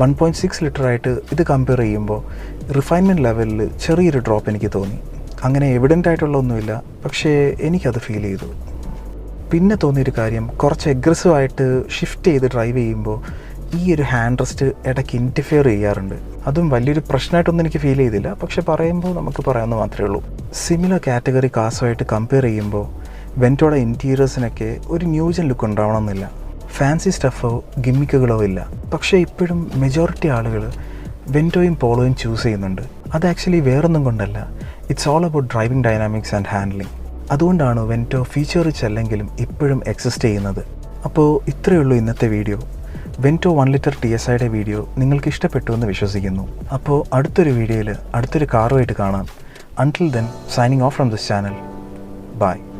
1.6 ലിറ്ററായിട്ട് ഇത് കമ്പയർ ചെയ്യുമ്പോൾ റിഫൈൻമെൻറ്റ് ലെവലിൽ ചെറിയൊരു ഡ്രോപ്പ് എനിക്ക് തോന്നി. അങ്ങനെ എവിഡൻ്റ് ആയിട്ടുള്ള ഒന്നുമില്ല, പക്ഷേ എനിക്കത് ഫീൽ ചെയ്തു. പിന്നെ തോന്നിയൊരു കാര്യം, കുറച്ച് എഗ്രസീവായിട്ട് ഷിഫ്റ്റ് ചെയ്ത് ഡ്രൈവ് ചെയ്യുമ്പോൾ ഈ ഒരു ഹാൻഡ് റെസ്റ്റ് ഇടയ്ക്ക് ഇൻറ്റർഫിയർ ചെയ്യാറുണ്ട്. അതും വലിയൊരു പ്രശ്നമായിട്ടൊന്നും എനിക്ക് ഫീൽ ചെയ്തില്ല, പക്ഷെ പറയുമ്പോൾ നമുക്ക് പറയാമെന്ന് മാത്രമേ ഉള്ളൂ. സിമിലർ കാറ്റഗറി കാസുമായിട്ട് കമ്പയർ ചെയ്യുമ്പോൾ വെൻറ്റോയുടെ ഇൻറ്റീരിയേഴ്സിനൊക്കെ ഒരു ന്യൂജൻ ലുക്ക് ഉണ്ടാവണമെന്നില്ല. ഫാൻസി സ്റ്റഫോ ഗിമ്മിക്കുകളോ ഇല്ല. പക്ഷേ ഇപ്പോഴും മെജോറിറ്റി ആളുകൾ വെൻറ്റോയും പോളോയും ചൂസ് ചെയ്യുന്നുണ്ട്. അത് ആക്ച്വലി വേറൊന്നും കൊണ്ടല്ല, it's all about driving dynamics and handling. അതുകൊണ്ടാണ് വെൻറ്റോ ഫീച്ചർ റിച്ച് അല്ലെങ്കിലും ഇപ്പോഴും എക്സിസ്റ്റ് ചെയ്യുന്നത്. അപ്പോൾ ഇത്രയേ ഉള്ളൂ ഇന്നത്തെ വീഡിയോ. വെൻറ്റോ 1 ലിറ്റർ TSIയുടെ വീഡിയോ നിങ്ങൾക്ക് ഇഷ്ടപ്പെട്ടു എന്ന് വിശ്വസിക്കുന്നു. അപ്പോൾ അടുത്തൊരു വീഡിയോയിൽ അടുത്തൊരു കാറുമായിട്ട് കാണാം. Until then, signing off from this channel. Bye.